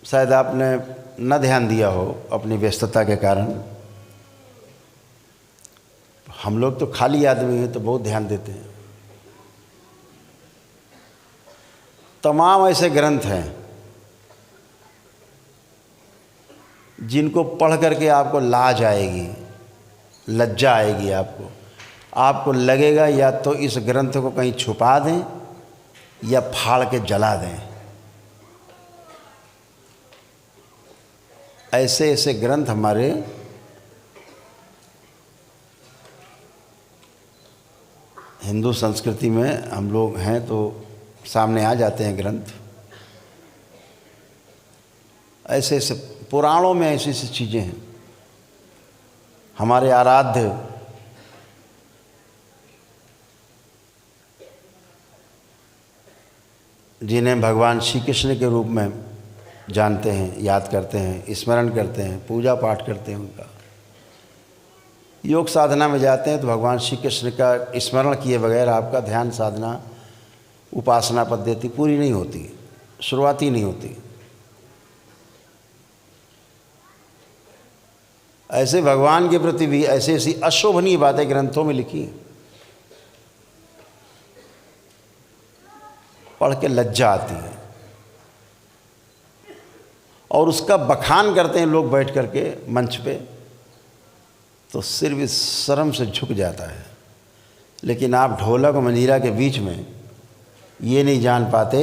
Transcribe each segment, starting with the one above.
शायद आपने न ध्यान दिया हो अपनी व्यस्तता के कारण। हम लोग तो खाली आदमी हैं तो बहुत ध्यान देते हैं। तमाम ऐसे ग्रंथ हैं जिनको पढ़ करके आपको लाज आएगी, लज्जा आएगी। आपको लगेगा या तो इस ग्रंथ को कहीं छुपा दें या फाड़ के जला दें। ऐसे ऐसे ग्रंथ हमारे हिंदू संस्कृति में हम लोग हैं तो सामने आ जाते हैं ग्रंथ। ऐसे ऐसे पुराणों में ऐसी ऐसी चीज़ें हैं। हमारे आराध्य जिन्हें भगवान श्री कृष्ण के रूप में जानते हैं, याद करते हैं, स्मरण करते हैं, पूजा पाठ करते हैं, उनका योग साधना में जाते हैं तो भगवान श्री कृष्ण का स्मरण किए बगैर आपका ध्यान साधना उपासना पद्धति पूरी नहीं होती, शुरुआत ही नहीं होती। ऐसे भगवान के प्रति भी ऐसी ऐसी अशोभनीय बातें ग्रंथों में लिखी हैं, पढ़ के लज्जा आती है। और उसका बखान करते हैं लोग बैठ करके मंच पे, तो सिर भी शर्म से झुक जाता है। लेकिन आप ढोलक और मंजीरा के बीच में ये नहीं जान पाते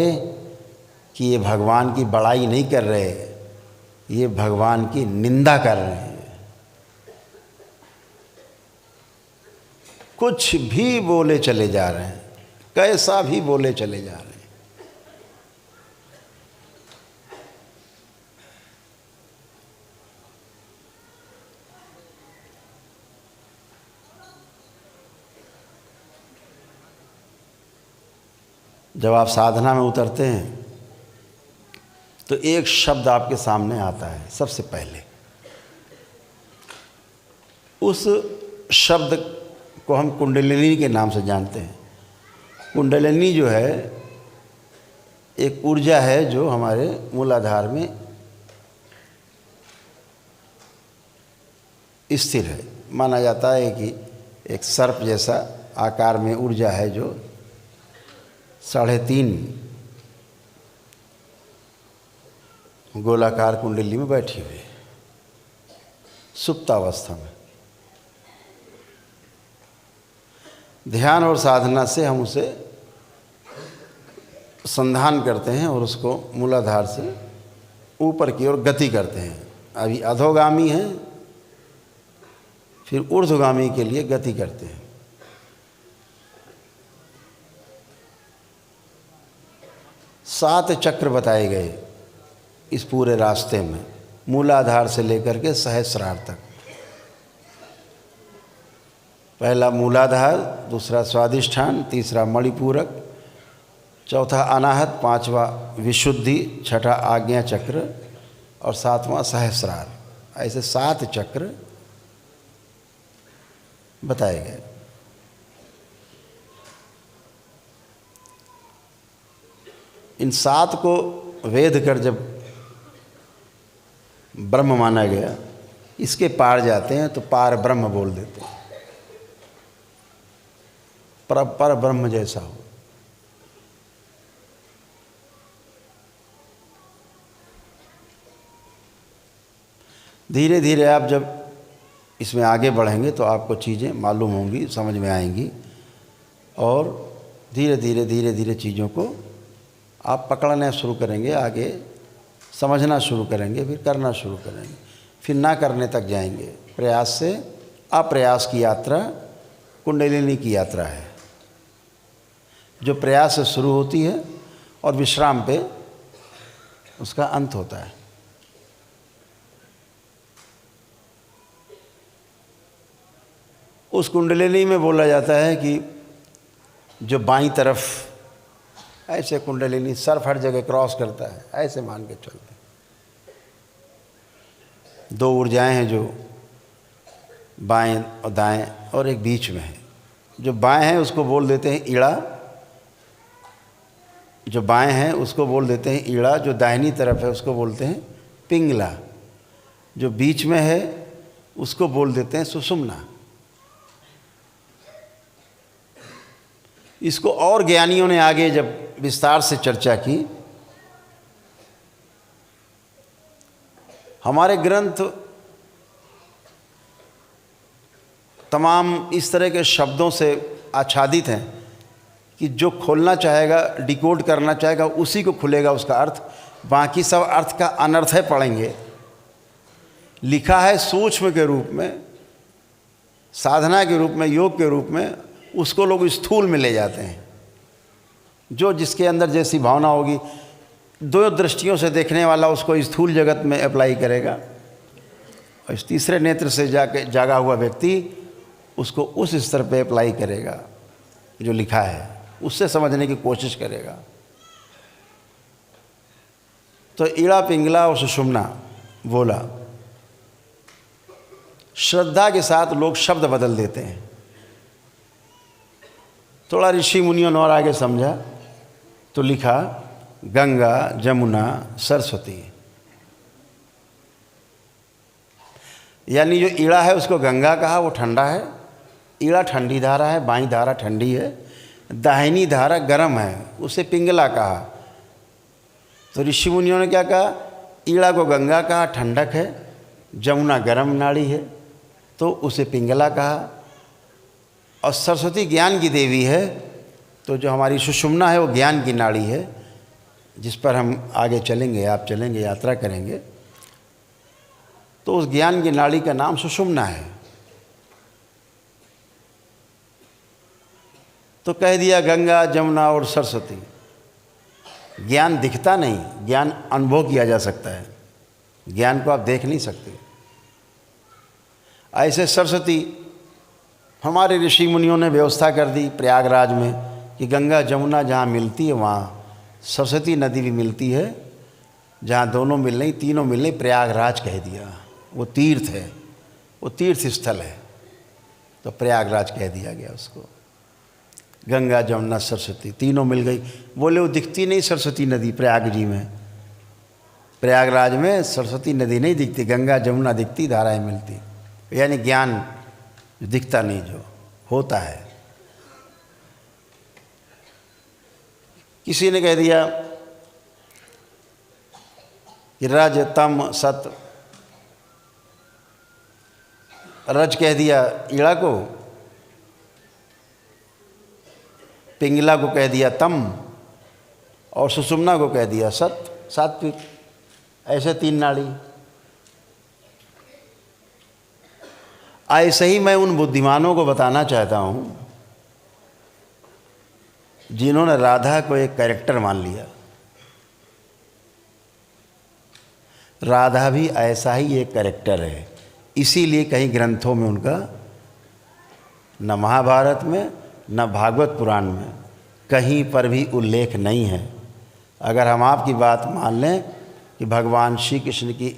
कि ये भगवान की बड़ाई नहीं कर रहे, ये भगवान की निंदा कर रहे हैं। कुछ भी बोले चले जा रहे हैं, कैसा भी बोले चले जा रहे हैं। जब आप साधना में उतरते हैं तो एक शब्द आपके सामने आता है सबसे पहले। उस शब्द को हम कुंडलिनी के नाम से जानते हैं। कुंडलिनी जो है एक ऊर्जा है जो हमारे मूलाधार में स्थिर है। माना जाता है कि एक सर्प जैसा आकार में ऊर्जा है जो 3.5 गोलाकार कुंडली में बैठी हुई है सुप्तावस्था में। ध्यान और साधना से हम उसे संधान करते हैं और उसको मूलाधार से ऊपर की ओर गति करते हैं। अभी अधोगामी है, फिर ऊर्ध्वगामी के लिए गति करते हैं। सात चक्र बताए गए इस पूरे रास्ते में, मूलाधार से लेकर के सहस्रार तक। पहला मूलाधार, दूसरा स्वादिष्ठान, तीसरा मणिपूरक, चौथा अनाहत, पांचवा विशुद्धि, छठा आज्ञा चक्र और सातवां सहस्रार। ऐसे 7 चक्र बताए गए। इन 7 को वेद कर जब ब्रह्म माना गया, इसके पार जाते हैं तो पार ब्रह्म बोल देते हैं। पर ब्रह्म जैसा हो। धीरे धीरे आप जब इसमें आगे बढ़ेंगे तो आपको चीज़ें मालूम होंगी, समझ में आएंगी और धीरे धीरे चीज़ों को आप पकड़ना शुरू करेंगे, आगे समझना शुरू करेंगे, फिर करना शुरू करेंगे, फिर ना करने तक जाएंगे। प्रयास से अप्रयास की यात्रा कुंडलिनी की यात्रा है, जो प्रयास से शुरू होती है और विश्राम पे उसका अंत होता है। उस कुंडलिनी में बोला जाता है कि जो बाईं तरफ, ऐसे कुंडलिनी सर्फ हर जगह क्रॉस करता है, ऐसे मान के चलते। 2 ऊर्जाएं हैं जो बाएं और दाएं और एक बीच में है। जो बाएं हैं उसको बोल देते हैं ईड़ा, जो बाएं हैं उसको बोल देते हैं ईड़ा, जो दाहिनी तरफ है उसको बोलते हैं पिंगला, जो बीच में है उसको बोल देते हैं सुषुम्ना। इसको और ज्ञानियों ने आगे जब विस्तार से चर्चा की, हमारे ग्रंथ तमाम इस तरह के शब्दों से आच्छादित हैं कि जो खोलना चाहेगा, डिकोड करना चाहेगा, उसी को खुलेगा उसका अर्थ। बाकी सब अर्थ का अनर्थ है पढ़ेंगे। लिखा है सूक्ष्म के रूप में, साधना के रूप में, योग के रूप में, उसको लोग स्थूल में ले जाते हैं। जो जिसके अंदर जैसी भावना होगी, दो दृष्टियों से देखने वाला उसको स्थूल जगत में अप्लाई करेगा, और इस तीसरे नेत्र से जागा हुआ व्यक्ति उसको उस स्तर पे अप्लाई करेगा जो लिखा है, उससे समझने की कोशिश करेगा। तो ईड़ा, पिंगला और सुषुम्ना बोला। श्रद्धा के साथ लोग शब्द बदल देते हैं। थोड़ा ऋषि मुनियों ने और आगे समझा तो लिखा गंगा, जमुना, सरस्वती। यानी जो ईड़ा है उसको गंगा कहा, वो ठंडा है। ईड़ा ठंडी धारा है, बाईं धारा ठंडी है, दाहिनी धारा गर्म है, उसे पिंगला कहा। तो ऋषि मुनियों ने क्या कहा, ईड़ा को गंगा कहा, ठंडक है, जमुना गर्म नाड़ी है तो उसे पिंगला कहा, और सरस्वती ज्ञान की देवी है, तो जो हमारी सुषुम्ना है वो ज्ञान की नाड़ी है, जिस पर हम आगे चलेंगे, आप चलेंगे, यात्रा करेंगे। तो उस ज्ञान की नाड़ी का नाम सुषुम्ना है। तो कह दिया गंगा, जमुना और सरस्वती। ज्ञान दिखता नहीं, ज्ञान अनुभव किया जा सकता है, ज्ञान को आप देख नहीं सकते। ऐसे सरस्वती हमारे ऋषि मुनियों ने व्यवस्था कर दी प्रयागराज में कि गंगा जमुना जहाँ मिलती है वहाँ सरस्वती नदी भी मिलती है। जहाँ दोनों मिल रही, तीनों मिल रही, प्रयागराज कह दिया। वो तीर्थ है, वो तीर्थ स्थल है, तो प्रयागराज कह दिया गया उसको। गंगा, जमुना, सरस्वती तीनों मिल गई। बोले वो दिखती नहीं सरस्वती नदी प्रयाग जी में, प्रयागराज में सरस्वती नदी नहीं दिखती, गंगा जमुना दिखती, धाराएं मिलती। यानी ज्ञान जो दिखता नहीं, जो होता है। किसी ने कह दिया कि रज, तम, सत। रज कह दिया ईड़ा को, पिंगला को कह दिया तम, और सुषुम्ना को कह दिया सत, सात्विक। ऐसे तीन नाड़ी। ऐसे ही मैं उन बुद्धिमानों को बताना चाहता हूँ जिन्होंने राधा को एक कैरेक्टर मान लिया। राधा भी ऐसा ही एक कैरेक्टर है, इसीलिए कहीं ग्रंथों में उनका, न महाभारत में न भागवत पुराण में कहीं पर भी उल्लेख नहीं है। अगर हम आपकी बात मान लें कि भगवान श्री कृष्ण की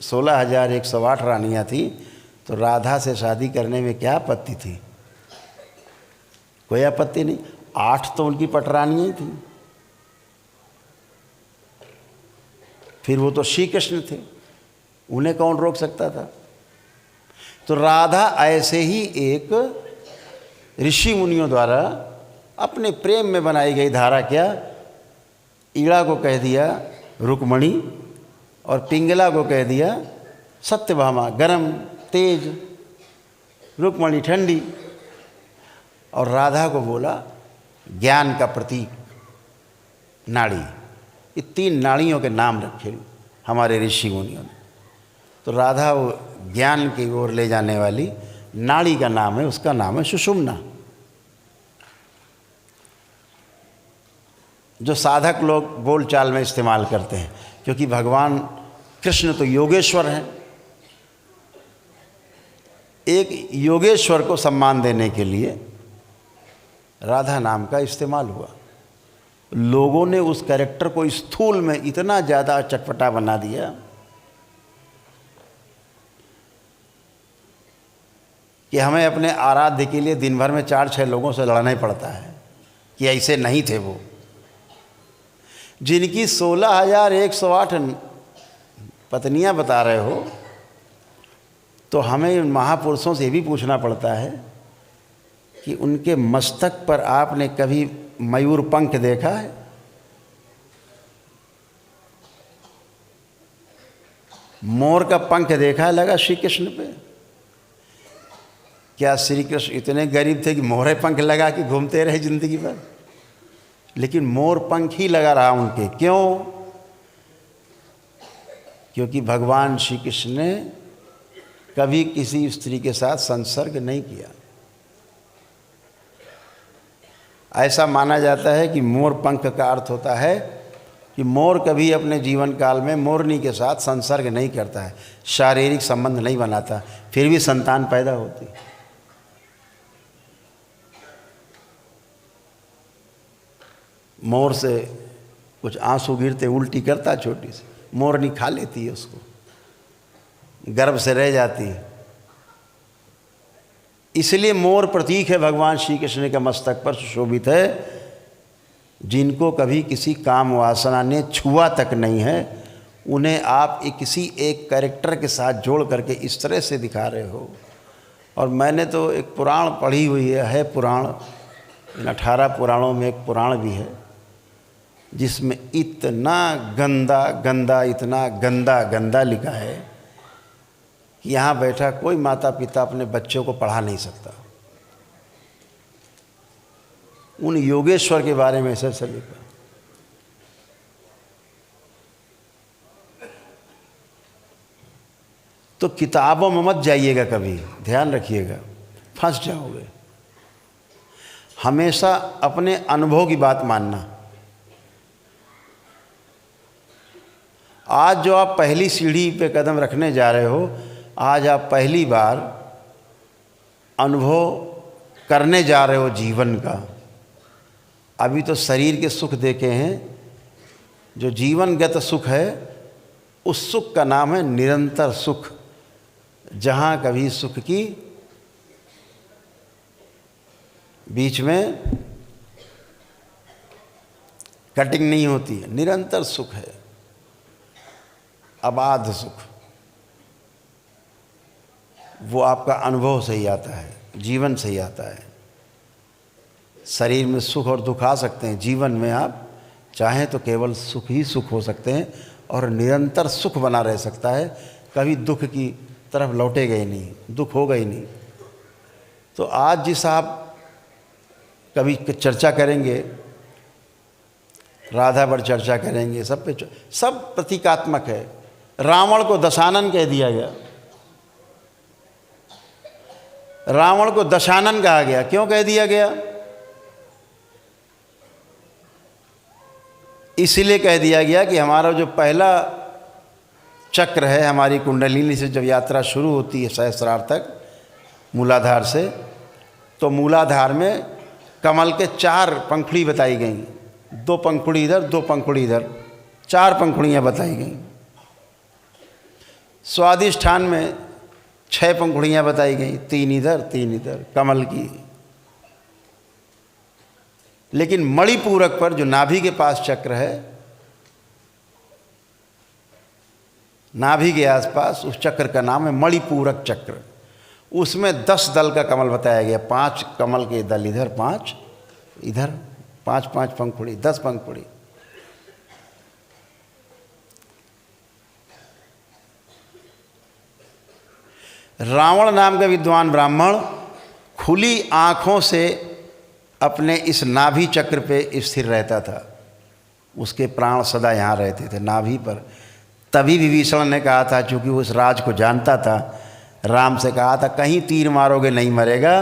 16,108 रानियाँ थी, तो राधा से शादी करने में क्या आपत्ति थी? कोई आपत्ति नहीं। 8 तो उनकी पटरानियाँ ही थी, फिर वो तो श्री कृष्ण थे, उन्हें कौन रोक सकता था? तो राधा ऐसे ही एक ऋषि मुनियों द्वारा अपने प्रेम में बनाई गई धारा। क्या? ईड़ा को कह दिया रुक्मणी, और पिंगला को कह दिया सत्यभामा, गरम तेज, रुक्मणी ठंडी, और राधा को बोला ज्ञान का प्रतीक, नाड़ी। ये 3 नाड़ियों के नाम रखे हमारे ऋषि मुनियों ने। तो राधा वो ज्ञान की ओर ले जाने वाली नाड़ी का नाम है, उसका नाम है सुषुम्ना। जो साधक लोग बोलचाल में इस्तेमाल करते हैं, क्योंकि भगवान कृष्ण तो योगेश्वर हैं। एक योगेश्वर को सम्मान देने के लिए राधा नाम का इस्तेमाल हुआ। लोगों ने उस कैरेक्टर को स्थूल में इतना ज़्यादा चटपटा बना दिया कि हमें अपने आराध्य के लिए दिन भर में 4-6 लोगों से लड़ना ही पड़ता है कि ऐसे नहीं थे वो। जिनकी 16,108 पत्नियां बता रहे हो, तो हमें इन महापुरुषों से भी पूछना पड़ता है कि उनके मस्तक पर आपने कभी मयूर पंख देखा है? मोर का पंख देखा है लगा श्री कृष्ण पे? क्या श्री कृष्ण इतने गरीब थे कि मोरे पंख लगा के घूमते रहे जिंदगी भर? लेकिन मोर पंख ही लगा रहा उनके। क्यों? क्योंकि भगवान श्री कृष्ण ने कभी किसी स्त्री के साथ संसर्ग नहीं किया। ऐसा माना जाता है कि मोर पंख का अर्थ होता है कि मोर कभी अपने जीवन काल में मोरनी के साथ संसर्ग नहीं करता है, शारीरिक संबंध नहीं बनाता, फिर भी संतान पैदा होती। मोर से कुछ आंसू गिरते उल्टी करता छोटी सी, मोरनी खा लेती है उसको, गर्भ से रह जाती है। इसलिए मोर प्रतीक है भगवान श्री कृष्ण के मस्तक पर सुशोभित है। जिनको कभी किसी काम वासना ने छुआ तक नहीं है, उन्हें आप किसी एक कैरेक्टर के साथ जोड़ करके इस तरह से दिखा रहे हो। और मैंने तो एक पुराण पढ़ी हुई है पुराण, इन 18 पुराणों में एक पुराण भी है जिसमें इतना गंदा गंदा, इतना गंदा गंदा लिखा है कि यहाँ बैठा कोई माता पिता अपने बच्चों को पढ़ा नहीं सकता। उन योगेश्वर के बारे में ऐसा लिखा। तो किताबों में मत जाइएगा कभी, ध्यान रखिएगा, फंस जाओगे। हमेशा अपने अनुभव की बात मानना। आज जो आप पहली सीढ़ी पे कदम रखने जा रहे हो, आज आप पहली बार अनुभव करने जा रहे हो जीवन का। अभी तो शरीर के सुख देखे हैं, जो जीवनगत सुख है उस सुख का नाम है निरंतर सुख, जहाँ कभी सुख की बीच में कटिंग नहीं होती है, निरंतर सुख है, अबाध सुख। वो आपका अनुभव से ही आता है, जीवन से ही आता है। शरीर में सुख और दुख आ सकते हैं, जीवन में आप चाहें तो केवल सुख ही सुख हो सकते हैं और निरंतर सुख बना रह सकता है, कभी दुख की तरफ लौटेगा ही नहीं, दुख होगा ही नहीं। तो आज जिस आप कभी चर्चा करेंगे, राधा पर चर्चा करेंगे, सब पे सब प्रतीकात्मक है। रावण को दशानन कह दिया गया, रावण को दशानन कहा गया। क्यों कह दिया गया? इसलिए कह दिया गया कि हमारा जो पहला चक्र है, हमारी कुंडलिनी से जब यात्रा शुरू होती है सहस्रार तक, मूलाधार से, तो मूलाधार में कमल के 4 पंखुड़ी बताई गई, 2 पंखुड़ी इधर, 2 पंखुड़ी इधर, 4 पंखुड़ियाँ बताई गई। स्वादिष्ठान में 6 पंखुड़ियाँ बताई गई, 3 इधर 3 इधर, कमल की। लेकिन मणिपूरक पर जो नाभि के पास चक्र है, नाभि के आसपास, उस चक्र का नाम है मणिपूरक चक्र। उसमें 10 दल का कमल बताया गया, 5 कमल के दल इधर, 5 इधर, 5-5 पंखुड़ी, 10 पंखुड़ी। रावण नाम का विद्वान ब्राह्मण खुली आँखों से अपने इस नाभि चक्र पे स्थिर रहता था, उसके प्राण सदा यहाँ रहते थे नाभि पर। तभी विभीषण ने कहा था, चूँकि उस राज को जानता था, राम से कहा था कहीं तीर मारोगे नहीं मरेगा,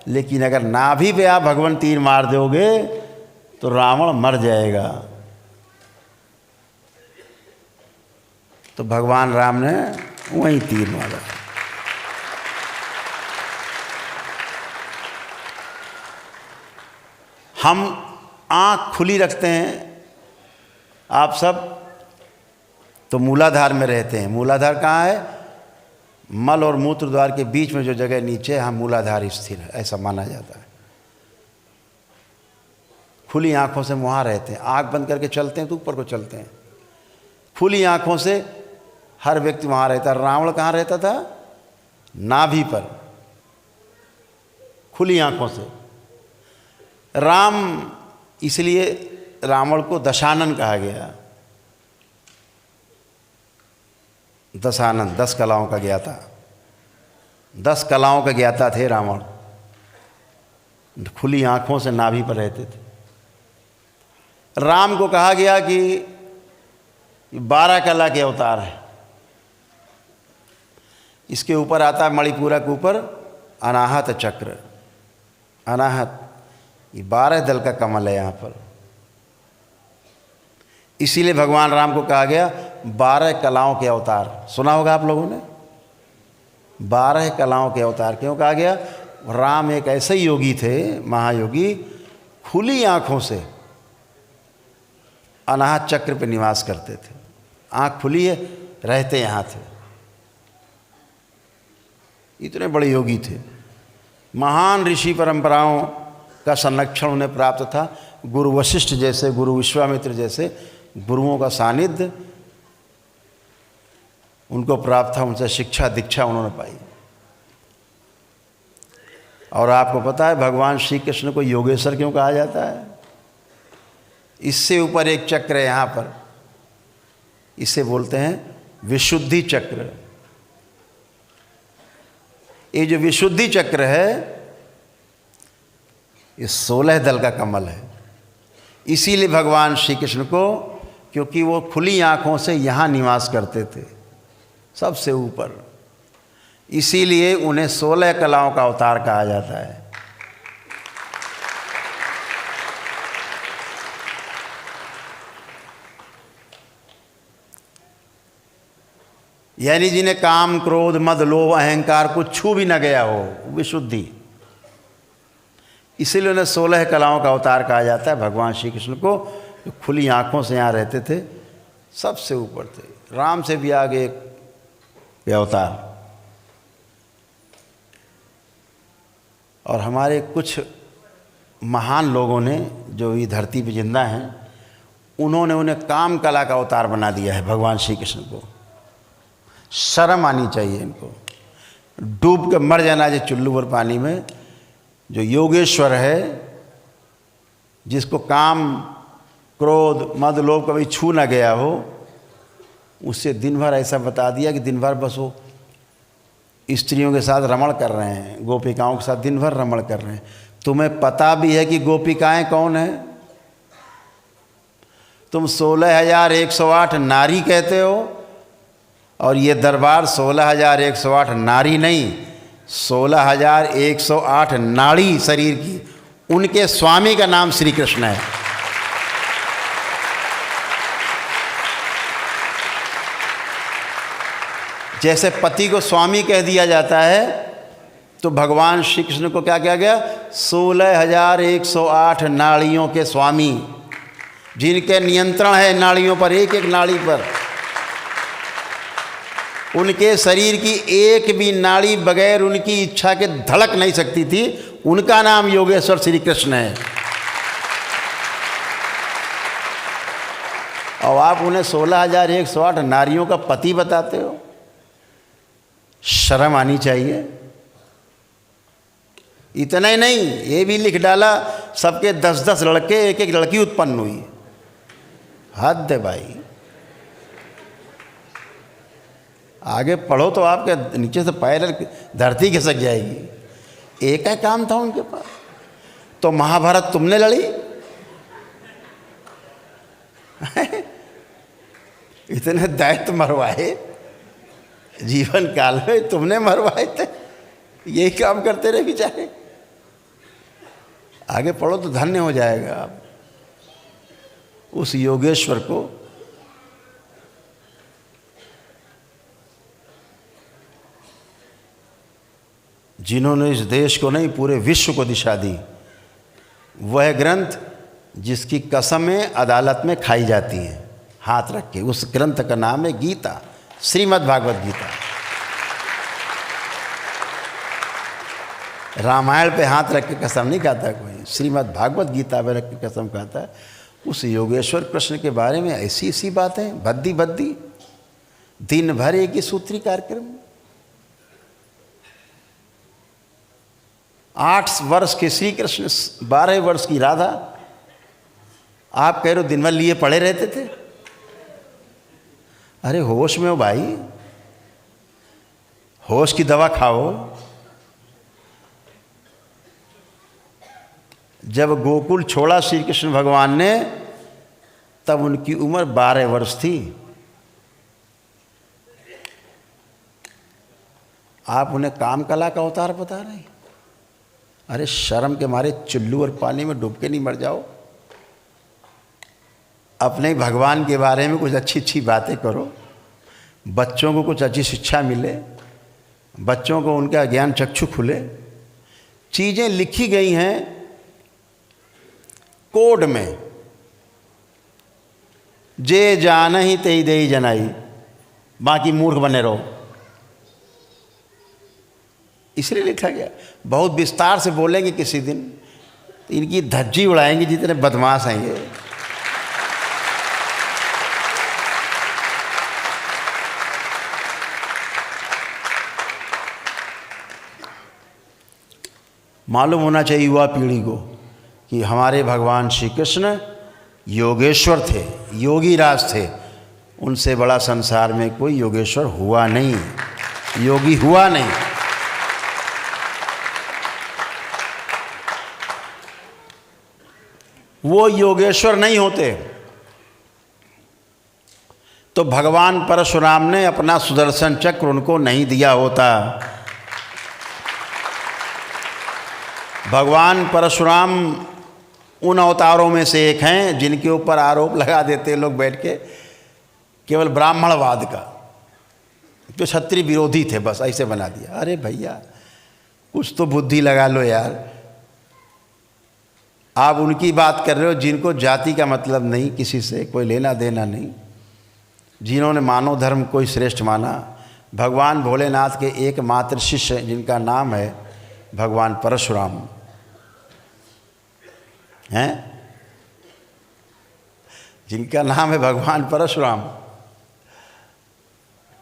लेकिन अगर नाभि पे आप भगवान तीर मार दोगे तो रावण मर जाएगा। तो भगवान राम ने वहीं तीर मारा। हम आँख खुली रखते हैं, आप सब तो मूलाधार में रहते हैं। मूलाधार कहाँ है? मल और मूत्र द्वार के बीच में जो जगह नीचे, हम मूलाधार स्थिर है, ऐसा माना जाता है। खुली आँखों से वहाँ रहते हैं, आँख बंद करके चलते हैं तो ऊपर को चलते हैं। खुली आँखों से हर व्यक्ति वहाँ रहता है। रावण कहाँ रहता था? नाभि पर, खुली आँखों से। राम, इसलिए रावण को दशानन कहा गया। दशानन, 10 कलाओं का ज्ञाता, 10 कलाओं का ज्ञाता थे रावण। खुली आँखों से नाभि पर रहते थे। राम को कहा गया कि 12 कला के अवतार है। इसके ऊपर आता है मणिपुरा के ऊपर अनाहत चक्र। अनाहत, ये 12 दल का कमल है यहाँ पर। इसीलिए भगवान राम को कहा गया 12 कलाओं के अवतार। सुना होगा आप लोगों ने, 12 कलाओं के अवतार क्यों कहा गया? राम एक ऐसे योगी थे, महायोगी, खुली आँखों से अनाहत चक्र पे निवास करते थे। आँख खुली है, रहते यहाँ थे। इतने बड़े योगी थे। महान ऋषि परंपराओं का संरक्षण उन्हें प्राप्त था। गुरु वशिष्ठ जैसे, गुरु विश्वामित्र जैसे गुरुओं का सानिध्य उनको प्राप्त था। उनसे शिक्षा दीक्षा उन्होंने पाई। और आपको पता है भगवान श्री कृष्ण को योगेश्वर क्यों कहा जाता है? इससे ऊपर एक चक्र है यहाँ पर, इसे बोलते हैं विशुद्धि चक्र। ये जो विशुद्धि चक्र है, ये 16 दल का कमल है। इसीलिए भगवान श्री कृष्ण को, क्योंकि वो खुली आँखों से यहाँ निवास करते थे सबसे ऊपर, इसीलिए उन्हें 16 कलाओं का अवतार कहा जाता है। यानी जिन्हें काम, क्रोध, मद, लोभ, अहंकार कुछ छू भी न गया हो, विशुद्धि। इसीलिए उन्हें 16 कलाओं का अवतार कहा जाता है। भगवान श्री कृष्ण को जो खुली आँखों से यहाँ रहते थे, सबसे ऊपर थे। राम से भी आगे एक अवतार। और हमारे कुछ महान लोगों ने जो ये धरती पे जिंदा हैं, उन्होंने उन्हें काम कला का अवतार बना दिया है भगवान श्री कृष्ण को। शर्म आनी चाहिए इनको। डूब के मर जाना चाहिए चुल्लू भर पानी में। जो योगेश्वर है, जिसको काम, क्रोध, मद, लोभ कभी छू ना गया हो, उससे दिन भर ऐसा बता दिया कि दिन भर बस वो स्त्रियों के साथ रमण कर रहे हैं, गोपिकाओं के साथ दिन भर रमण कर रहे हैं। तुम्हें पता भी है कि गोपिकाएं कौन है? तुम 16,108 नारी कहते हो, और ये दरबार 16,108 नारी नहीं, 16,108 नाड़ी शरीर की। उनके स्वामी का नाम श्री कृष्ण है। जैसे पति को स्वामी कह दिया जाता है, तो भगवान श्री कृष्ण को क्या कहा गया? 16,108 नाड़ियों के स्वामी, जिनके नियंत्रण है नाड़ियों पर, एक एक नाड़ी पर। उनके शरीर की एक भी नाड़ी बगैर उनकी इच्छा के धड़क नहीं सकती थी। उनका नाम योगेश्वर श्री कृष्ण है। और आप उन्हें 16,108 नारियों का पति बताते हो? शर्म आनी चाहिए। इतना ही नहीं, ये भी लिख डाला सबके 10-10 लड़के, एक एक लड़की उत्पन्न हुई। हद है भाई। आगे पढ़ो तो आपके नीचे से पैर धरती खिसक जाएगी। एक ही काम था उनके पास। तो महाभारत तुमने लड़ी? इतने दैत्य मरवाए जीवन काल में, तुमने मरवाए थे। यही काम करते रहे बेचारे। आगे पढ़ो तो धन्य हो जाएगा आप। उस योगेश्वर को जिन्होंने इस देश को नहीं, पूरे विश्व को दिशा दी, वह ग्रंथ जिसकी कसमें अदालत में खाई जाती हैं हाथ रख के, उस ग्रंथ का नाम है गीता, श्रीमद् भागवत गीता। रामायण पे हाथ रख के कसम नहीं खाता कोई, श्रीमद् भागवत गीता पे रख के कसम खाता है। उस योगेश्वर कृष्ण के बारे में ऐसी ऐसी बातें भद्दी भद्दी, दिन भर एक ही सूत्री कार्यक्रम। 8 वर्ष के श्री कृष्ण, 12 वर्ष की राधा, आप कह रहे हो दिन भर लिए पड़े रहते थे। अरे होश में हो भाई, होश की दवा खाओ। जब गोकुल छोड़ा श्री कृष्ण भगवान ने, तब उनकी उम्र 12 वर्ष थी। आप उन्हें काम कला का अवतार बता रहे हैं। अरे शर्म के मारे चुल्लू और पानी में डूब के नहीं मर जाओ। अपने भगवान के बारे में कुछ अच्छी अच्छी बातें करो, बच्चों को कुछ अच्छी शिक्षा मिले, बच्चों को उनका ज्ञान चक्षु खुले। चीज़ें लिखी गई हैं कोड में, जे जान ही तेई दे जनाई, बाकी मूर्ख बने रहो, इसलिए लिखा गया। बहुत विस्तार से बोलेंगे किसी दिन, तो इनकी धज्जी उड़ाएंगे जितने बदमाश हैं ये। मालूम होना चाहिए युवा पीढ़ी को कि हमारे भगवान श्री कृष्ण योगेश्वर थे, योगी राज थे। उनसे बड़ा संसार में कोई योगेश्वर हुआ नहीं, योगी हुआ नहीं। वो योगेश्वर नहीं होते तो भगवान परशुराम ने अपना सुदर्शन चक्र उनको नहीं दिया होता। भगवान परशुराम उन अवतारों में से एक हैं जिनके ऊपर आरोप लगा देते लोग बैठ के, केवल ब्राह्मणवाद का, जो क्षत्रिय विरोधी थे, बस ऐसे बना दिया। अरे भैया कुछ तो बुद्धि लगा लो यार। आप उनकी बात कर रहे हो जिनको जाति का मतलब नहीं, किसी से कोई लेना देना नहीं, जिन्होंने मानव धर्म को ही श्रेष्ठ माना। भगवान भोलेनाथ के एकमात्र शिष्य जिनका नाम है भगवान परशुराम हैं, जिनका नाम है भगवान परशुराम।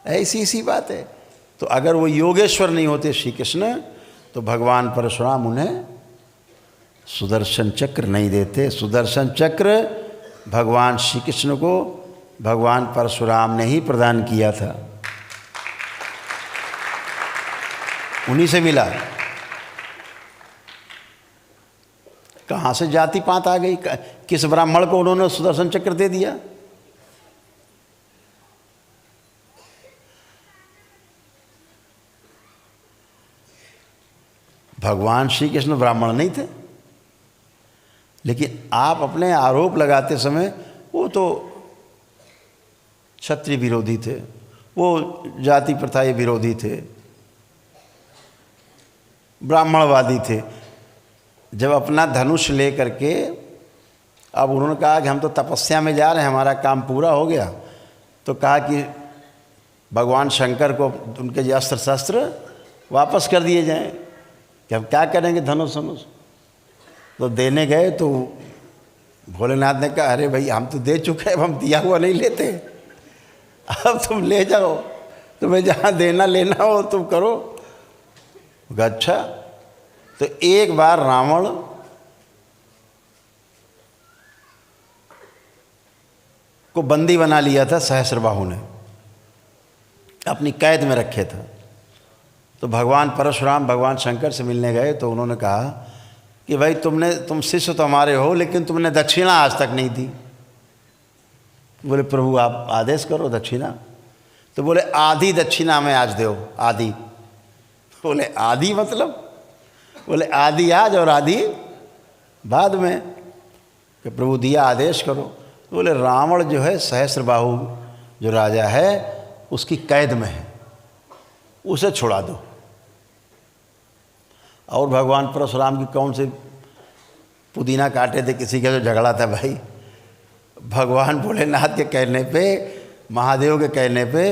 ऐसी ऐसी बात है। तो अगर वो योगेश्वर नहीं होते श्री कृष्ण, तो भगवान परशुराम उन्हें सुदर्शन चक्र नहीं देते। सुदर्शन चक्र भगवान श्री कृष्ण को भगवान परशुराम ने ही प्रदान किया था, उन्हीं से मिला। कहाँ से जाति पात आ गई? किस ब्राह्मण को उन्होंने सुदर्शन चक्र दे दिया? भगवान श्री कृष्ण ब्राह्मण नहीं थे, लेकिन आप अपने आरोप लगाते समय वो तो क्षत्रिय विरोधी थे, वो जाति प्रथा विरोधी थे, ब्राह्मणवादी थे। जब अपना धनुष ले करके अब उन्होंने कहा कि हम तो तपस्या में जा रहे हैं, हमारा काम पूरा हो गया, तो कहा कि भगवान शंकर को उनके जो अस्त्र शस्त्र वापस कर दिए जाएं, कि हम क्या करेंगे धनुष धनुष। तो देने गए तो भोलेनाथ ने कहा अरे भाई हम तो दे चुके हैं, अब हम दिया हुआ नहीं लेते, अब तुम ले जाओ, तुम्हें जहाँ देना लेना हो तुम करो। अच्छा, तो एक बार रावण को बंदी बना लिया था सहस्रबाहु ने, अपनी कैद में रखे थे। तो भगवान परशुराम भगवान शंकर से मिलने गए तो उन्होंने कहा कि भाई तुम शिष्य तो हमारे हो, लेकिन तुमने दक्षिणा आज तक नहीं दी। बोले प्रभु आप आदेश करो दक्षिणा। तो बोले आधी दक्षिणा में आज दो, आधी। बोले आधी मतलब? बोले आधी आज और आधी बाद में। कि प्रभु दिया आदेश करो। तो बोले रावण जो है सहस्रबाहु जो राजा है उसकी कैद में है, उसे छुड़ा दो। और भगवान परशुराम की कौन से पुदीना काटे थे किसी का जो झगड़ा था भाई। भगवान भोलेनाथ के कहने पे, महादेव के कहने पे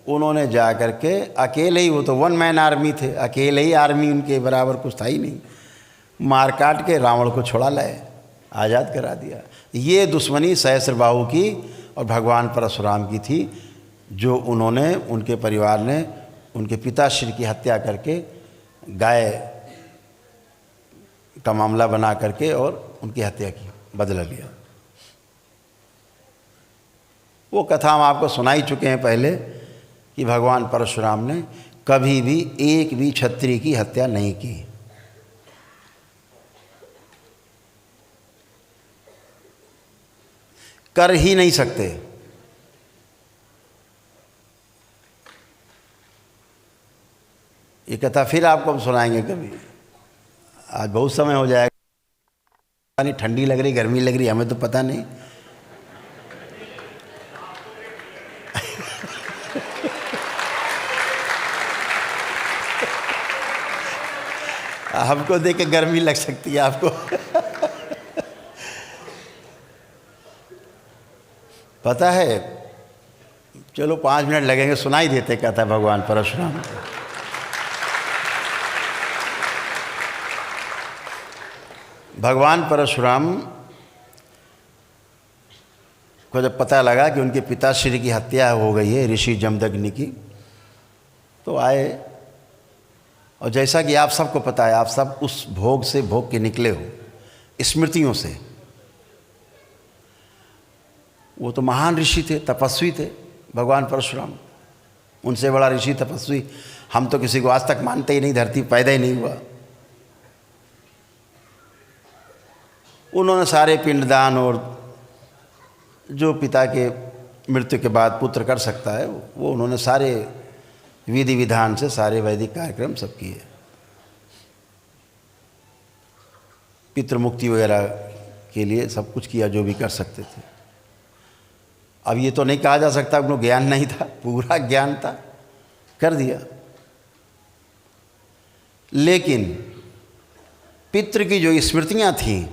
उन्होंने जा कर के अकेले ही, वो तो वन मैन आर्मी थे, अकेले ही आर्मी, उनके बराबर कुछ था ही नहीं, मार काट के रावण को छुड़ा लाए, आज़ाद करा दिया। ये दुश्मनी सहस्त्रबाहु की और भगवान परशुराम की थी, जो उन्होंने, उनके परिवार ने उनके पिताश्री की हत्या करके गाय का मामला बना करके और उनकी हत्या की, बदला लिया। वो कथा हम आपको सुना ही चुके हैं पहले कि भगवान परशुराम ने कभी भी एक भी क्षत्रिय की हत्या नहीं की। कर ही नहीं सकते। ये कथा फिर आपको हम सुनाएंगे कभी, आज बहुत समय हो जाएगा। नहीं ठंडी लग रही, गर्मी लग रही, हमें तो पता नहीं। हमको देख के गर्मी लग सकती है आपको। पता है, चलो 5 मिनट लगेंगे, सुनाई देते कहता है भगवान परशुराम। भगवान परशुराम को जब पता लगा कि उनके पिताश्री की हत्या हो गई है ऋषि जमदग्नि की, तो आए, और जैसा कि आप सबको पता है, आप सब उस भोग से भोग के निकले हो, स्मृतियों से। वो तो महान ऋषि थे, तपस्वी थे भगवान परशुराम, उनसे बड़ा ऋषि तपस्वी हम तो किसी को आज तक मानते ही नहीं, धरती पैदा ही नहीं हुआ। उन्होंने सारे पिंडदान और जो पिता के मृत्यु के बाद पुत्र कर सकता है वो उन्होंने सारे विधि विधान से सारे वैदिक कार्यक्रम सब किए। पितृमुक्ति वगैरह के लिए सब कुछ किया जो भी कर सकते थे। अब ये तो नहीं कहा जा सकता उनको ज्ञान नहीं था, पूरा ज्ञान था, कर दिया। लेकिन पितृ की जो स्मृतियां थीं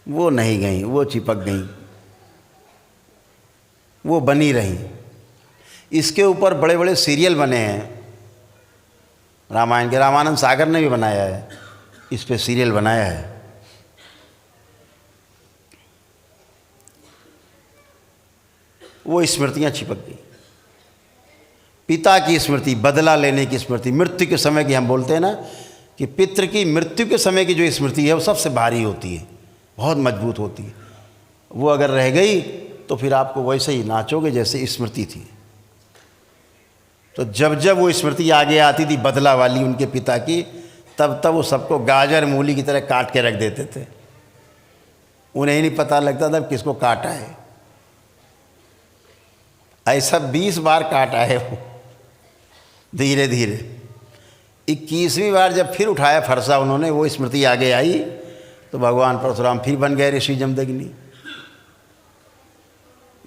वो नहीं गईं, वो चिपक गईं, वो बनी रहीं। इसके ऊपर बड़े बड़े सीरियल बने हैं रामायण के, रामानंद सागर ने भी बनाया है, इस पे सीरियल बनाया है। वो स्मृतियां चिपक गई, पिता की स्मृति, बदला लेने की स्मृति, मृत्यु के समय की, हम बोलते हैं ना कि पितृ की मृत्यु के समय की जो स्मृति है वो सबसे भारी होती है, बहुत मजबूत होती है। वो अगर रह गई तो फिर आपको वैसे ही नाचोगे जैसे स्मृति थी। तो जब जब वो स्मृति आगे आती थी बदला वाली उनके पिता की, तब तब वो सबको गाजर मूली की तरह काट के रख देते थे। उन्हें ही नहीं पता लगता था किसको काटा है। ऐसा 20 बार काटा है वो, धीरे धीरे। 21वीं बार जब फिर उठाया फरसा उन्होंने, वो स्मृति आगे आई तो भगवान परशुराम फिर बन गए ऋषि जमदग्नि।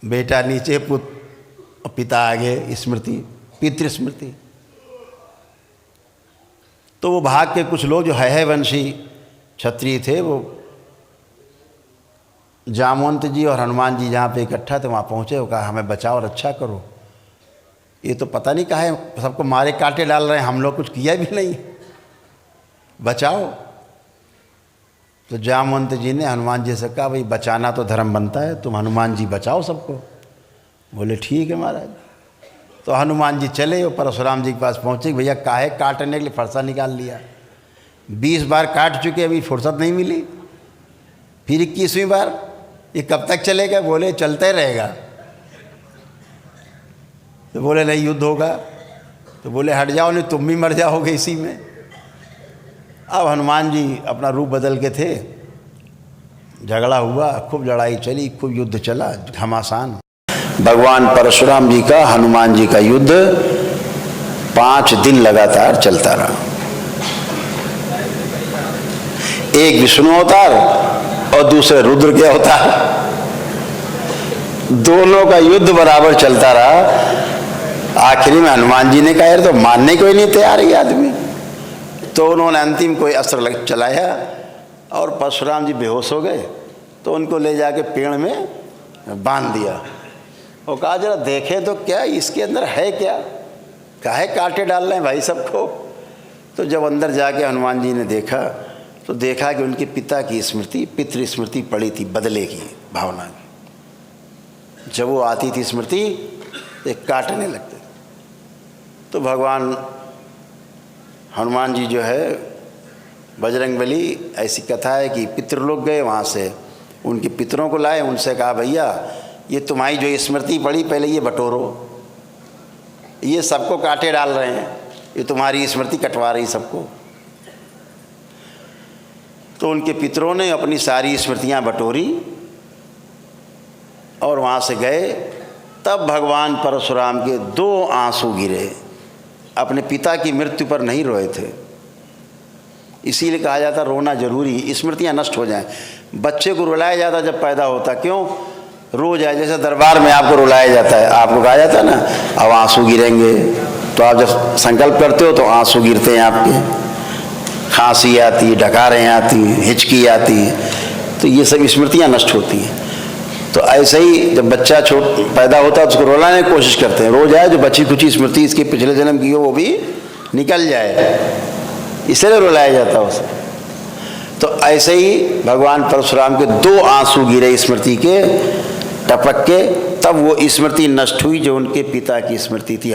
बेटा नीचे, पुत्र, पिता आगे, स्मृति, पितृ स्मृति। तो वो भाग के कुछ लोग जो है वंशी क्षत्रिय थे, वो जामवंत जी और हनुमान जी जहाँ पे इकट्ठा थे वहाँ पहुँचे। वो कहा हमें बचाओ, रक्षा करो, ये तो पता नहीं कहाँ है, सबको मारे काटे डाल रहे हैं, हम लोग कुछ किया भी नहीं, बचाओ। तो जामवंत जी ने हनुमान जी से कहा भाई बचाना तो धर्म बनता है, तुम हनुमान जी बचाओ सबको। बोले ठीक है महाराज। तो हनुमान जी चले और परशुराम जी के पास पहुँचे, भैया काहे काटने के लिए फरसा निकाल लिया, 20 बार काट चुके, अभी फुर्सत नहीं मिली, फिर 21वीं बार, ये कब तक चलेगा? बोले चलते रहेगा। तो बोले नहीं युद्ध होगा। तो बोले हट जाओ नहीं तुम भी मर जाओगे इसी में। अब हनुमान जी अपना रूप बदल के थे, झगड़ा हुआ, खूब लड़ाई चली, खूब युद्ध चला घमासान। भगवान परशुराम जी का हनुमान जी का युद्ध 5 दिन लगातार चलता रहा। एक विष्णु अवतार और दूसरे रुद्र के अवतार, दोनों का युद्ध बराबर चलता रहा। आखिरी में हनुमान जी ने कहा यार तो मानने को ही नहीं तैयार ये आदमी। तो उन्होंने अंतिम कोई अस्त्र चलाया और परशुराम जी बेहोश हो गए। तो उनको ले जाके पेड़ में बांध दिया वो कहा जरा देखे तो क्या इसके अंदर है क्या, काहे कांटे डाल रहे हैं भाई सबको। तो जब अंदर जाके हनुमान जी ने देखा तो देखा कि उनके पिता की स्मृति, पितृ स्मृति पड़ी थी, बदले की भावना की। जब वो आती थी स्मृति एक काटने लगते। तो भगवान हनुमान जी जो है बजरंगबली, ऐसी कथा है कि पितृलोक गए, वहाँ से उनके पितरों को लाए, उनसे कहा भैया ये तुम्हारी जो स्मृति पड़ी पहले ये बटोरो, ये सबको कांटे डाल रहे हैं, ये तुम्हारी स्मृति कटवा रही सबको। तो उनके पितरों ने अपनी सारी स्मृतियां बटोरी और वहाँ से गए। तब भगवान परशुराम के 2 आंसू गिरे। अपने पिता की मृत्यु पर नहीं रोए थे, इसीलिए कहा जाता रोना जरूरी, स्मृतियां नष्ट हो जाएं। बच्चे को रुलाया जाता जब पैदा होता, क्यों रोज आए, जैसे दरबार में आपको रुलाया जाता है, आपको कहा जाता है ना अब आंसू गिरेंगे, तो आप जब संकल्प करते हो तो आंसू गिरते हैं आपके, खांसी आती है, डकारें आती हैं, हिचकी आती है, तो ये सब स्मृतियां नष्ट होती हैं। तो ऐसे ही जब बच्चा पैदा होता है तो उसको रुलाने की कोशिश करते हैं, रोज आए जो बची कुची स्मृति इसके पिछले जन्म की हो वो भी निकल जाए, इसलिए रुलाया जाता है उसे। तो ऐसे ही भगवान परशुराम के 2 आंसू गिरे स्मृति के टपक के, तब वो स्मृति नष्ट हुई जो उनके पिता की स्मृति थी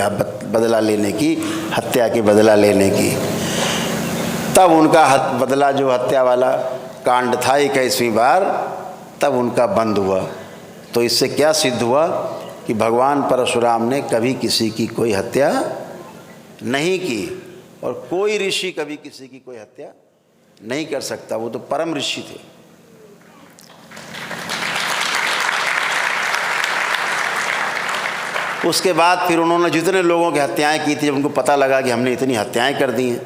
बदला लेने की, हत्या के बदला लेने की। तब उनका बदला जो हत्या वाला कांड था 21वीं बार, तब उनका बंद हुआ। तो इससे क्या सिद्ध हुआ कि भगवान परशुराम ने कभी किसी की कोई हत्या नहीं की, और कोई ऋषि कभी किसी की कोई हत्या नहीं कर सकता, वो तो परम ऋषि थे। उसके बाद फिर उन्होंने जितने लोगों की हत्याएं की थी, जब उनको पता लगा कि हमने इतनी हत्याएं कर दी हैं,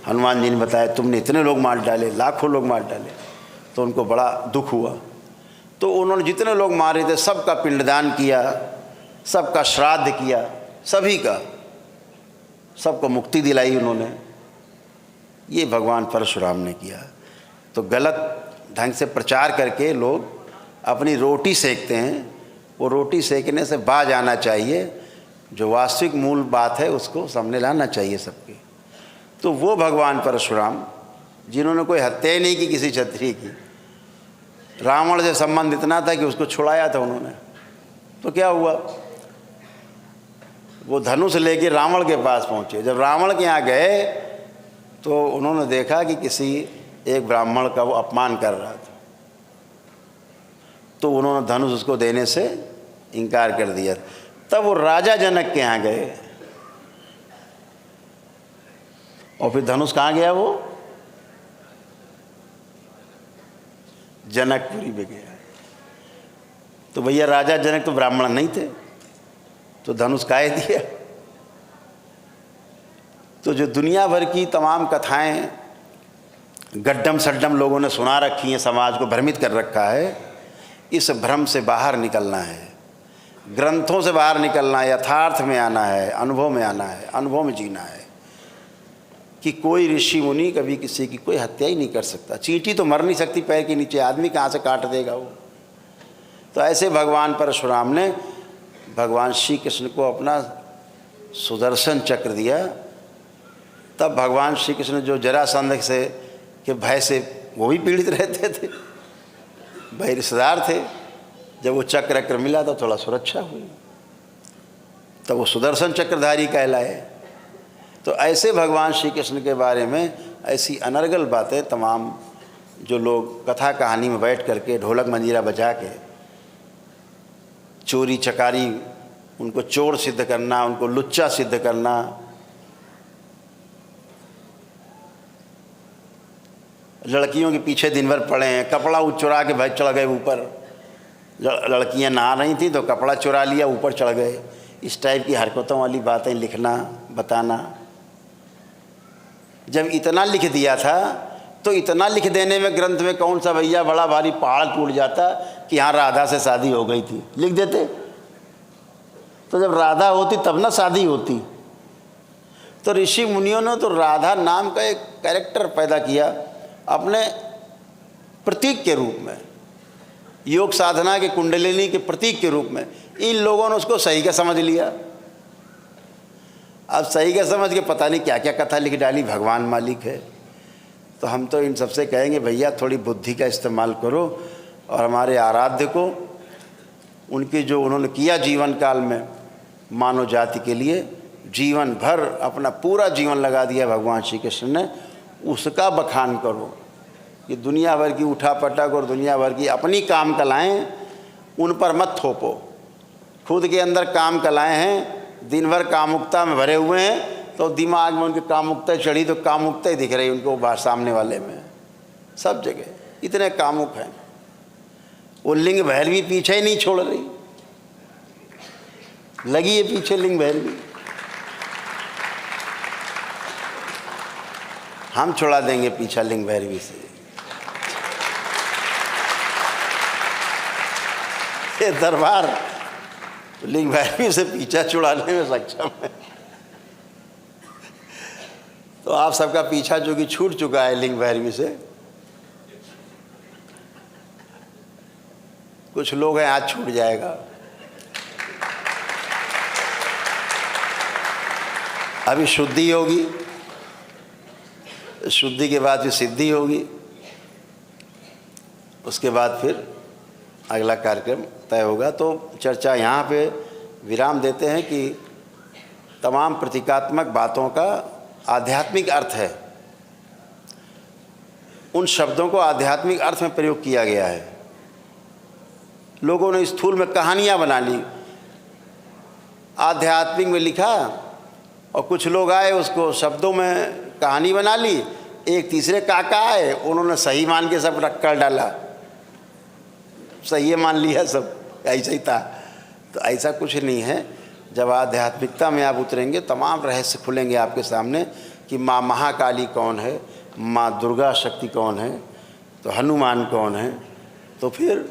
हनुमान जी ने बताया तुमने इतने लोग मार डाले, लाखों लोग मार डाले, तो उनको बड़ा दुख हुआ। तो उन्होंने जितने लोग मारे थे सबका पिंडदान किया, सबका श्राद्ध किया, सभी का, सबको मुक्ति दिलाई उन्होंने। ये भगवान परशुराम ने किया। तो गलत ढंग से प्रचार करके लोग अपनी रोटी सेकते हैं, वो रोटी सेकने से बाज आना चाहिए, जो वास्तविक मूल बात है उसको सामने लाना चाहिए सबके। तो वो भगवान परशुराम जिन्होंने कोई हत्या ही नहीं की किसी क्षत्रिय की, रावण से संबंध इतना था कि उसको छुड़ाया था उन्होंने। तो क्या हुआ, वो धनुष लेके रावण के पास पहुँचे। जब रावण के यहाँ गए तो उन्होंने देखा कि किसी एक ब्राह्मण का वो अपमान कर रहा था, तो उन्होंने धनुष उसको देने से इनकार कर दिया। तब वो राजा जनक के यहाँ गए, और फिर धनुष कहाँ गया, वो जनकपुरी में गया। तो भैया राजा जनक तो ब्राह्मण नहीं थे, तो धनुष काहे दिया। तो जो दुनिया भर की तमाम कथाएं गड्ढम सड्डम लोगों ने सुना रखी हैं, समाज को भ्रमित कर रखा है, इस भ्रम से बाहर निकलना है, ग्रंथों से बाहर निकलना है, यथार्थ में आना है, अनुभव में आना है, अनुभव में जीना है कि कोई ऋषि मुनि कभी किसी की कोई हत्या ही नहीं कर सकता। चींटी तो मर नहीं सकती पैर के नीचे, आदमी कहाँ से काट देगा वो। तो ऐसे भगवान परशुराम ने भगवान श्री कृष्ण को अपना सुदर्शन चक्र दिया। तब भगवान श्री कृष्ण जो जरासंध से के भय से वो भी पीड़ित रहते थे, भाई रिश्तेदार थे, जब वो चक्र मिला तो थोड़ा सुरक्षा हुई, तब वो सुदर्शन चक्रधारी कहलाए। तो ऐसे भगवान श्री कृष्ण के बारे में ऐसी अनर्गल बातें तमाम जो लोग कथा कहानी में बैठ करके ढोलक मंजीरा बजा के चोरी चकारी, उनको चोर सिद्ध करना, उनको लुच्चा सिद्ध करना, लड़कियों के पीछे दिन भर पड़े हैं, कपड़ा चुरा के भाई चढ़ गए ऊपर, लड़कियां नहा रही थी तो कपड़ा चुरा लिया ऊपर चढ़ गए, इस टाइप की हरकतों वाली बातें लिखना बताना। जब इतना लिख दिया था तो इतना लिख देने में ग्रंथ में कौन सा भैया बड़ा भारी पहाड़ टूट जाता कि हाँ राधा से शादी हो गई थी, लिख देते। तो जब राधा होती तब ना शादी होती। तो ऋषि मुनियों ने तो राधा नाम का एक कैरेक्टर पैदा किया अपने प्रतीक के रूप में, योग साधना के कुंडलिनी के प्रतीक के रूप में। इन लोगों ने उसको सही का समझ लिया। अब सही का समझ के पता नहीं क्या क्या कथा लिख डाली, भगवान मालिक है। तो हम तो इन सबसे कहेंगे भैया थोड़ी बुद्धि का इस्तेमाल करो और हमारे आराध्य को, उनकी जो उन्होंने किया जीवन काल में मानव जाति के लिए, जीवन भर अपना पूरा जीवन लगा दिया भगवान श्री कृष्ण ने, उसका बखान करो। ये दुनिया भर की उठापटक और दुनिया भर की अपनी काम कलाएं उन पर मत थोपो। खुद के अंदर काम कलाएं हैं, दिन भर कामुकता में भरे हुए हैं, तो दिमाग में उनकी कामुकता चढ़ी तो कामुकता ही दिख रही उनको बाहर सामने वाले में, सब जगह इतने कामुक हैं। वो लिंग भैरवी पीछे ही नहीं छोड़ रही, लगी है पीछे लिंग भैरवी। हम छुड़ा देंगे पीछा लिंग भैरवी से। ये दरबार लिंग भैरवी से पीछा छुड़ाने में सक्षम है। तो आप सबका पीछा जो कि छूट चुका है लिंग भैरवी से, कुछ लोग हैं आज छूट जाएगा। अभी शुद्धि होगी, शुद्धि के बाद फिर सिद्धि होगी, उसके बाद फिर अगला कार्यक्रम तय होगा। तो चर्चा यहाँ पे विराम देते हैं कि तमाम प्रतीकात्मक बातों का आध्यात्मिक अर्थ है, उन शब्दों को आध्यात्मिक अर्थ में प्रयोग किया गया है। लोगों ने स्थूल में कहानियाँ बना ली, आध्यात्मिक में लिखा, और कुछ लोग आए उसको शब्दों में कहानी बना ली। एक तीसरे काका आए, उन्होंने सही मान के सब रख कर डाला, सही मान लिया, सब ऐसा ही था। तो ऐसा कुछ नहीं है। जब आध्यात्मिकता में आप उतरेंगे तमाम रहस्य खुलेंगे आपके सामने कि माँ महाकाली कौन है, माँ दुर्गा शक्ति कौन है, तो हनुमान कौन है, तो फिर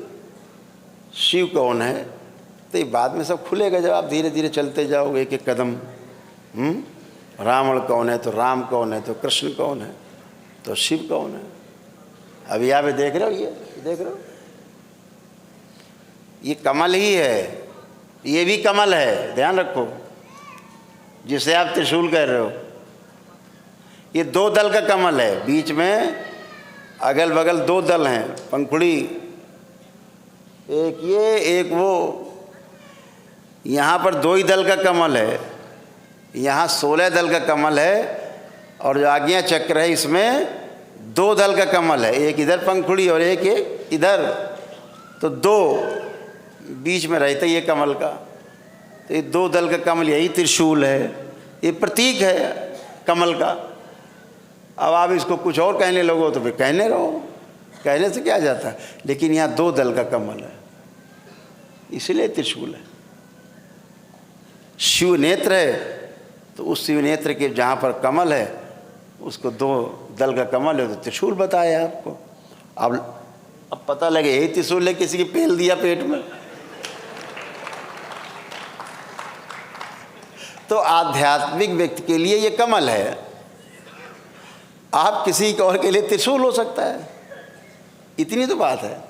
शिव कौन है। तो ये बाद में सब खुलेगा जब आप धीरे धीरे चलते जाओगे एक एक कदम। रावण कौन है, तो राम कौन है, तो कृष्ण कौन है, तो शिव कौन है। अभी यहाँ पे देख रहे हो, ये देख रहे हो, ये कमल ही है, ये भी कमल है, ध्यान रखो, जिसे आप त्रिशूल कह रहे हो। ये दो दल का कमल है, बीच में अगल बगल दो दल हैं, पंखुड़ी, एक ये एक वो। यहाँ पर दो ही दल का कमल है, यहाँ 16 दल का कमल है, और जो आज्ञा चक्र है इसमें 2 दल का कमल है, एक इधर पंखुड़ी और एक इधर, तो 2 बीच में रहता ये कमल का। तो ये 2 दल का कमल यही त्रिशूल है, ये प्रतीक है कमल का। अब आप इसको कुछ और कहने लगो तो फिर कहने रहो, कहने से क्या जाता है, लेकिन यहाँ 2 दल का कमल है, इसलिए त्रिशूल है। शिव नेत्र है, तो उस शिव नेत्र के जहाँ पर कमल है उसको 2 दल का कमल है, तो त्रिशूल बताया आपको। अब पता लगे यही त्रिशूल है, किसी की पेल दिया पेट में। तो आध्यात्मिक व्यक्ति के लिए ये कमल है, आप किसी और के लिए त्रिशूल हो सकता है, इतनी तो बात है।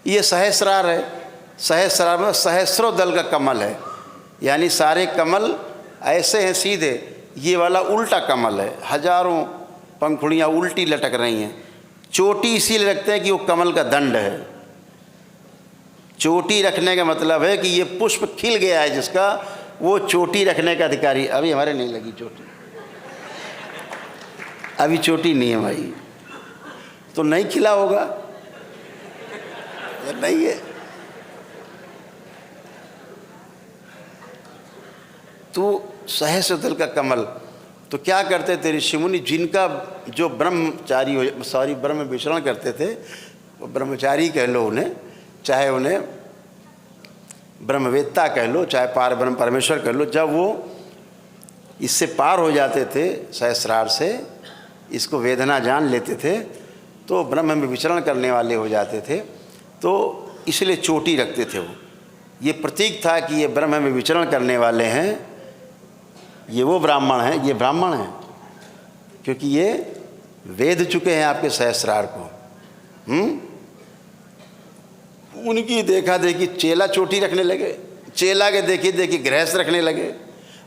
ये सहस्रार है, सहस्रार में सहस्रों दल का कमल है, यानी सारे कमल ऐसे हैं सीधे, ये वाला उल्टा कमल है, हजारों पंखुड़ियाँ उल्टी लटक रही हैं। चोटी इसीलिए रखते हैं कि वो कमल का दंड है। चोटी रखने का मतलब है कि ये पुष्प खिल गया है जिसका, वो चोटी रखने का अधिकारी। अभी हमारे नहीं लगी चोटी, अभी चोटी नहीं है भाई, तो नहीं खिला होगा, नहीं है। तो सहस्र दल का कमल। तो क्या करते थे ऋषि मुनि, जिनका जो ब्रह्मचारी हो, सॉरी ब्रह्म विचरण करते थे, वो ब्रह्मचारी कह लो उन्हें, चाहे उन्हें ब्रह्मवेत्ता कह लो, चाहे पार ब्रह्म परमेश्वर कह लो, जब वो इससे पार हो जाते थे सहस्रार से, इसको वेदना जान लेते थे, तो ब्रह्म में विचरण करने वाले हो जाते थे। तो इसलिए चोटी रखते थे वो, ये प्रतीक था कि ये ब्रह्म में विचरण करने वाले हैं, ये वो ब्राह्मण हैं, ये ब्राह्मण हैं, क्योंकि ये वेद चुके हैं आपके सहस्रार को। उनकी देखा देखी चेला चोटी रखने लगे, चेला के देखी देखी गृहस्थ रखने लगे।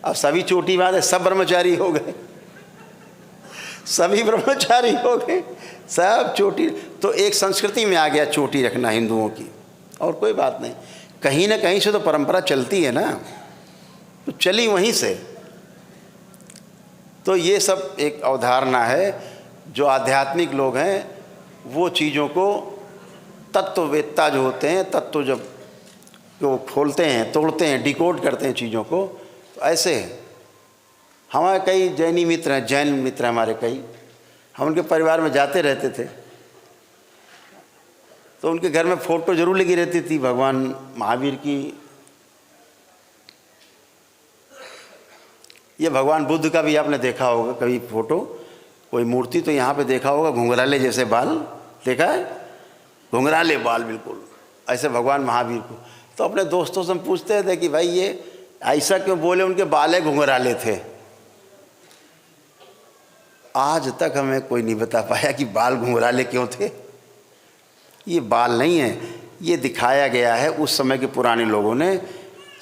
अब सभी चोटी बात है, सब ब्रह्मचारी हो गए, सभी ब्रह्मचारी हो गए, सब चोटी। तो एक संस्कृति में आ गया चोटी रखना हिंदुओं की, और कोई बात नहीं। कहीं ना कहीं से तो परंपरा चलती है ना, तो चली वहीं से। तो ये सब एक अवधारणा है। जो आध्यात्मिक लोग हैं वो चीज़ों को, तत्ववेत्ता जो होते हैं, तत्व जब वो खोलते हैं, तोड़ते हैं, डिकोड करते हैं चीज़ों को, तो ऐसे हमारे कई जैनी मित्र हैं, जैन मित्र हमारे कई, हम उनके परिवार में जाते रहते थे, तो उनके घर में फ़ोटो जरूर लगी रहती थी भगवान महावीर की। ये भगवान बुद्ध का भी आपने देखा होगा कभी फ़ोटो, कोई मूर्ति तो यहाँ पे देखा होगा, घुंघराले जैसे बाल देखा है, घुंघराले बाल बिल्कुल ऐसे भगवान महावीर को। तो अपने दोस्तों से हम पूछते थे कि भाई ये ऐसा क्यों बोले, उनके बाल घुंघराले थे। आज तक हमें कोई नहीं बता पाया कि बाल घुंघराले क्यों थे। ये बाल नहीं है, ये दिखाया गया है उस समय के पुराने लोगों ने।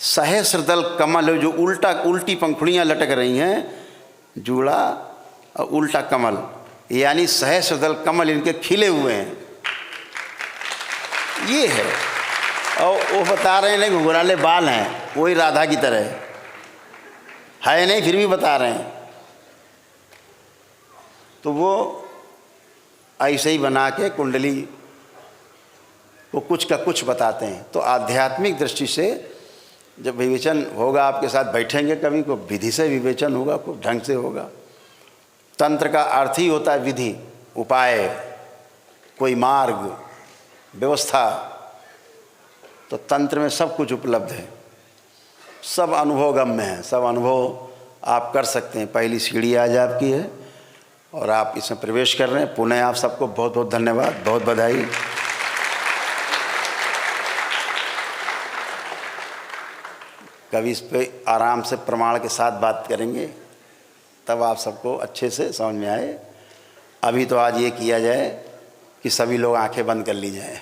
सहस्रदल कमल, जो उल्टी पंखुड़ियाँ लटक रही हैं, जूड़ा और उल्टा कमल, यानी सहस्रदल कमल इनके खिले हुए हैं, ये है। और वो बता रहे हैं नहीं घुंघराले बाल हैं, वही राधा की तरह है नहीं, फिर भी बता रहे हैं। तो वो ऐसे ही बना के कुंडली को कुछ का कुछ बताते हैं। तो आध्यात्मिक दृष्टि से जब विवेचन होगा, आपके साथ बैठेंगे कभी, को विधि से विवेचन होगा, खूब ढंग से होगा। तंत्र का अर्थ ही होता है विधि, उपाय, कोई मार्ग, व्यवस्था। तो तंत्र में सब कुछ उपलब्ध है, सब अनुभवगम्य है, सब अनुभव आप कर सकते हैं। पहली सीढ़ी आज आपकी है और आप इसमें प्रवेश कर रहे हैं। पुनः आप सबको बहुत बहुत धन्यवाद, बहुत बधाई। कभी इस पे आराम से प्रमाण के साथ बात करेंगे, तब आप सबको अच्छे से समझ में आए। अभी तो आज ये किया जाए कि सभी लोग आंखें बंद कर ली जाए।